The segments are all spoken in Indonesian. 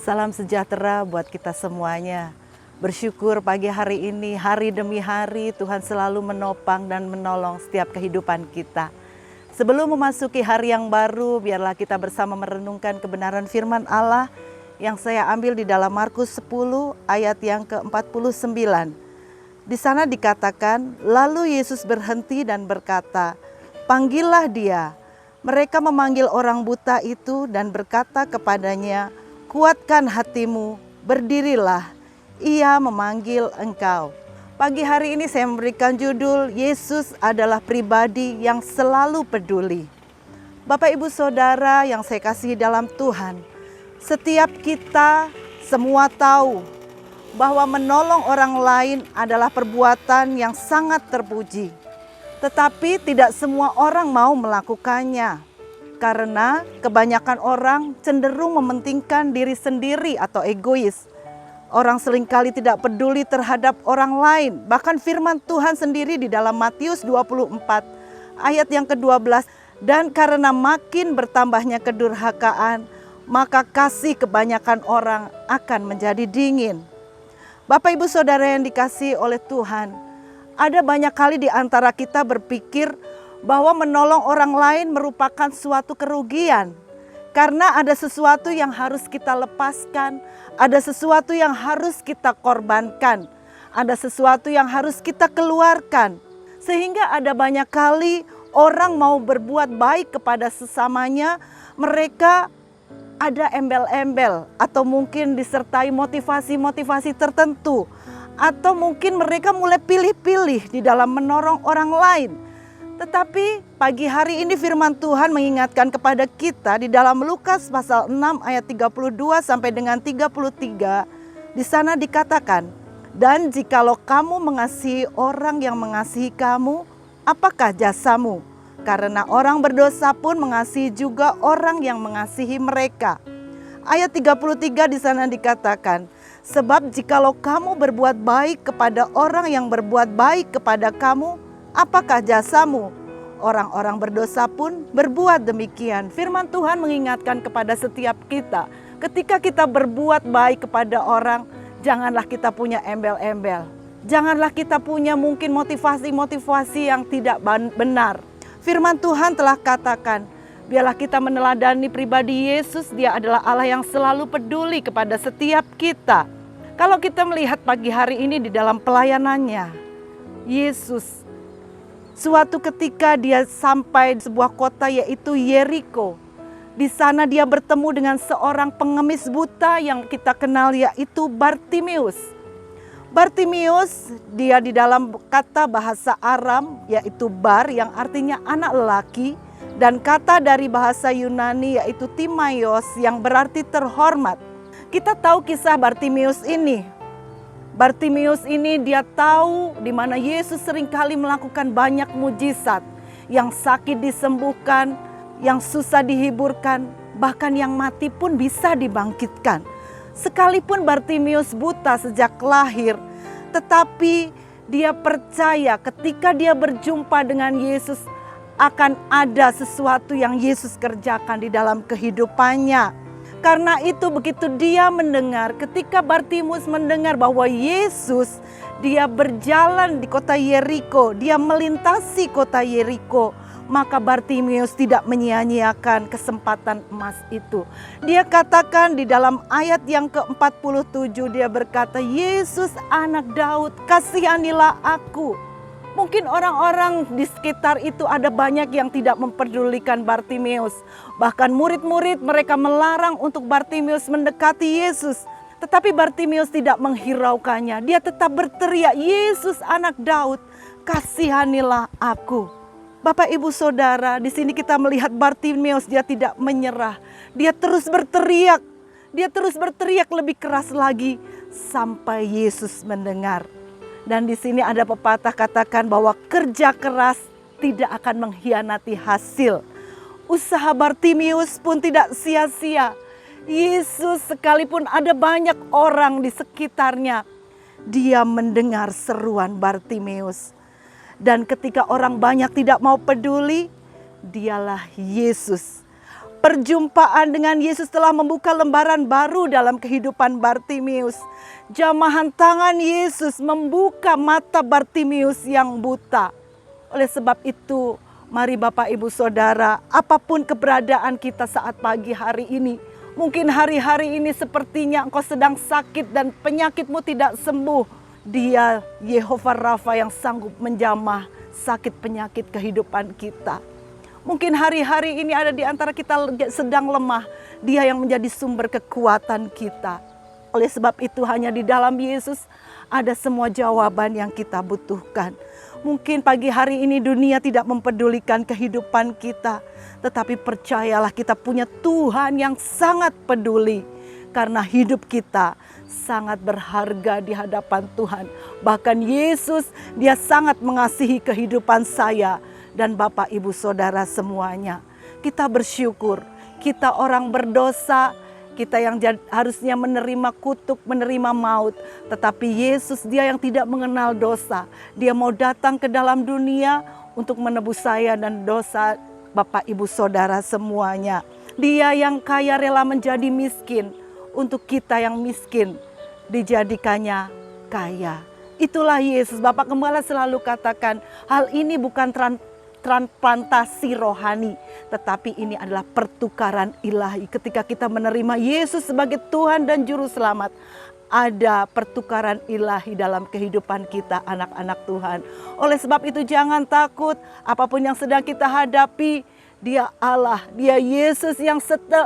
Salam sejahtera buat kita semuanya. Bersyukur pagi hari ini, hari demi hari Tuhan selalu menopang dan menolong setiap kehidupan kita. Sebelum memasuki hari yang baru, biarlah kita bersama merenungkan kebenaran firman Allah yang saya ambil di dalam Markus 10 ayat yang ke-49. Di sana dikatakan, lalu Yesus berhenti dan berkata, "Panggillah dia." Mereka memanggil orang buta itu dan berkata kepadanya, "Kuatkan hatimu, berdirilah, ia memanggil engkau." Pagi hari ini saya memberikan judul, Yesus adalah pribadi yang selalu peduli. Bapak Ibu Saudara yang saya kasihi dalam Tuhan, setiap kita semua tahu bahwa menolong orang lain adalah perbuatan yang sangat terpuji. Tetapi tidak semua orang mau melakukannya. Karena kebanyakan orang cenderung mementingkan diri sendiri atau egois. Orang seringkali tidak peduli terhadap orang lain. Bahkan firman Tuhan sendiri di dalam Matius 24 ayat yang ke-12. Dan karena makin bertambahnya kedurhakaan, maka kasih kebanyakan orang akan menjadi dingin. Bapak Ibu Saudara yang dikasihi oleh Tuhan, ada banyak kali di antara kita berpikir bahwa menolong orang lain merupakan suatu kerugian. Karena ada sesuatu yang harus kita lepaskan, ada sesuatu yang harus kita korbankan, ada sesuatu yang harus kita keluarkan. Sehingga ada banyak kali orang mau berbuat baik kepada sesamanya, mereka ada embel-embel atau mungkin disertai motivasi-motivasi tertentu. Atau mungkin mereka mulai pilih-pilih di dalam menolong orang lain. Tetapi pagi hari ini firman Tuhan mengingatkan kepada kita di dalam Lukas pasal 6 ayat 32 sampai dengan 33. Di sana dikatakan, "Dan jikalau kamu mengasihi orang yang mengasihi kamu, apakah jasamu? Karena orang berdosa pun mengasihi juga orang yang mengasihi mereka." Ayat 33 di sana dikatakan, "Sebab jikalau kamu berbuat baik kepada orang yang berbuat baik kepada kamu, apakah jasamu? Orang-orang berdosa pun berbuat demikian." Firman Tuhan mengingatkan kepada setiap kita, ketika kita berbuat baik kepada orang, janganlah kita punya embel-embel. Janganlah kita punya mungkin motivasi-motivasi yang tidak benar. Firman Tuhan telah katakan, biarlah kita meneladani pribadi Yesus. Dia adalah Allah yang selalu peduli kepada setiap kita. Kalau kita melihat pagi hari ini di dalam pelayanannya, Yesus suatu ketika dia sampai di sebuah kota yaitu Yeriko. Di sana dia bertemu dengan seorang pengemis buta yang kita kenal yaitu Bartimius. Bartimius dia di dalam kata bahasa Aram yaitu bar yang artinya anak lelaki. Dan kata dari bahasa Yunani yaitu Timaios yang berarti terhormat. Kita tahu kisah Bartimius ini. Bartimius ini dia tahu di mana Yesus seringkali melakukan banyak mujizat. Yang sakit disembuhkan, yang susah dihiburkan, bahkan yang mati pun bisa dibangkitkan. Sekalipun Bartimius buta sejak lahir, tetapi dia percaya ketika dia berjumpa dengan Yesus, akan ada sesuatu yang Yesus kerjakan di dalam kehidupannya. Karena itu begitu dia mendengar, ketika Bartimius mendengar bahwa Yesus dia berjalan di kota Yeriko, dia melintasi kota Yeriko, maka Bartimius tidak menyia-nyiakan kesempatan emas itu. Dia katakan di dalam ayat yang ke-47, dia berkata, "Yesus anak Daud, kasihanilah aku." Mungkin orang-orang di sekitar itu ada banyak yang tidak memperdulikan Bartimius. Bahkan murid-murid mereka melarang untuk Bartimius mendekati Yesus. Tetapi Bartimius tidak menghiraukannya. Dia tetap berteriak, "Yesus anak Daud, kasihanilah aku." Bapak Ibu Saudara, di sini kita melihat Bartimius dia tidak menyerah. Dia terus berteriak. Dia terus berteriak lebih keras lagi sampai Yesus mendengar. Dan di sini ada pepatah katakan bahwa kerja keras tidak akan mengkhianati hasil. Usaha Bartimius pun tidak sia-sia. Yesus sekalipun ada banyak orang di sekitarnya, dia mendengar seruan Bartimius. Dan ketika orang banyak tidak mau peduli, dialah Yesus Perjumpaan dengan Yesus telah membuka lembaran baru dalam kehidupan Bartimius. Jamahan tangan Yesus membuka mata Bartimius yang buta. Oleh sebab itu, mari Bapak Ibu Saudara, apapun keberadaan kita saat pagi hari ini, mungkin hari-hari ini sepertinya engkau sedang sakit dan penyakitmu tidak sembuh. Dia Yehova Rafa yang sanggup menjamah sakit penyakit kehidupan kita. Mungkin hari-hari ini ada di antara kita sedang lemah. Dia yang menjadi sumber kekuatan kita. Oleh sebab itu hanya di dalam Yesus ada semua jawaban yang kita butuhkan. Mungkin pagi hari ini dunia tidak mempedulikan kehidupan kita. Tetapi percayalah kita punya Tuhan yang sangat peduli. Karena hidup kita sangat berharga di hadapan Tuhan. Bahkan Yesus, dia sangat mengasihi kehidupan saya dan Bapak Ibu Saudara semuanya. Kita bersyukur, kita orang berdosa, kita yang harusnya menerima kutuk, menerima maut. Tetapi Yesus, dia yang tidak mengenal dosa. Dia mau datang ke dalam dunia untuk menebus saya dan dosa Bapak Ibu Saudara semuanya. Dia yang kaya rela menjadi miskin untuk kita yang miskin, dijadikannya kaya. Itulah Yesus. Bapak Gembala selalu katakan, hal ini bukan transplantasi rohani, tetapi ini adalah pertukaran ilahi. Ketika kita menerima Yesus sebagai Tuhan dan Juru Selamat, ada pertukaran ilahi dalam kehidupan kita anak-anak Tuhan. Oleh sebab itu jangan takut apapun yang sedang kita hadapi. Dia Allah, dia Yesus yang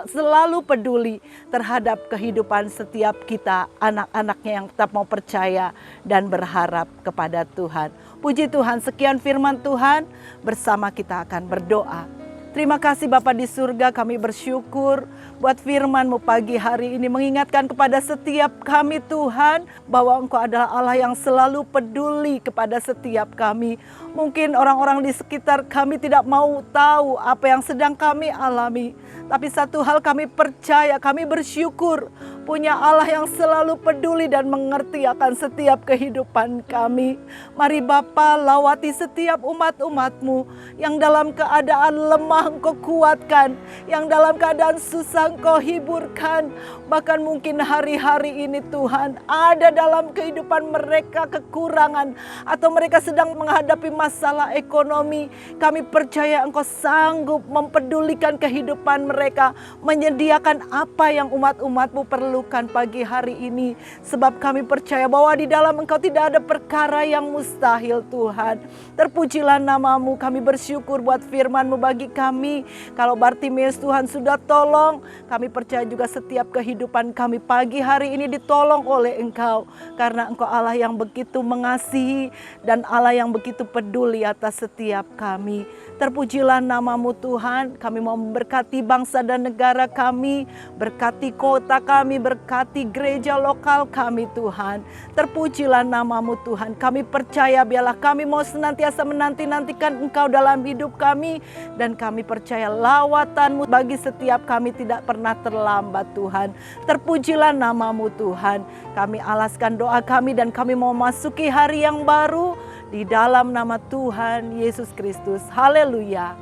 selalu peduli terhadap kehidupan setiap kita, anak-anaknya yang tetap mau percaya dan berharap kepada Tuhan. Puji Tuhan, sekian firman Tuhan, bersama kita akan berdoa. Terima kasih Bapa di surga, kami bersyukur buat firman-Mu pagi hari ini mengingatkan kepada setiap kami Tuhan bahwa Engkau adalah Allah yang selalu peduli kepada setiap kami. Mungkin orang-orang di sekitar kami tidak mau tahu apa yang sedang kami alami. Tapi satu hal kami percaya, kami bersyukur punya Allah yang selalu peduli dan mengerti akan setiap kehidupan kami. Mari Bapa, lawati setiap umat-umat-Mu yang dalam keadaan lemah Engkau kuatkan, yang dalam keadaan susah Engkau hiburkan. Bahkan mungkin hari-hari ini Tuhan ada dalam kehidupan mereka kekurangan atau mereka sedang menghadapi masalah ekonomi. Kami percaya Engkau sanggup mempedulikan kehidupan mereka, menyediakan apa yang umat-umat-Mu perlukan pagi hari ini. Sebab kami percaya bahwa di dalam Engkau tidak ada perkara yang mustahil Tuhan. Terpujilah nama-Mu, kami bersyukur buat firman-Mu bagi kami. Kalau Bartimius Tuhan sudah tolong, kami percaya juga setiap kehidupan kami pagi hari ini ditolong oleh Engkau. Karena Engkau Allah yang begitu mengasihi dan Allah yang begitu peduli atas setiap kami. Terpujilah nama-Mu Tuhan, kami mau memberkati bangsa dan negara kami, berkati kota kami, berkati gereja lokal kami Tuhan. Terpujilah nama-Mu Tuhan, kami percaya biarlah kami mau senantiasa menanti-nantikan Engkau dalam hidup kami. Dan kami percaya lawatan-Mu bagi setiap kami tidak pernah terlambat Tuhan. Terpujilah nama-Mu Tuhan, kami alaskan doa kami dan kami mau masuki hari yang baru. Di dalam nama Tuhan Yesus Kristus. Haleluya.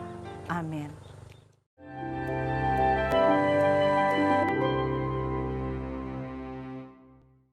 Amin.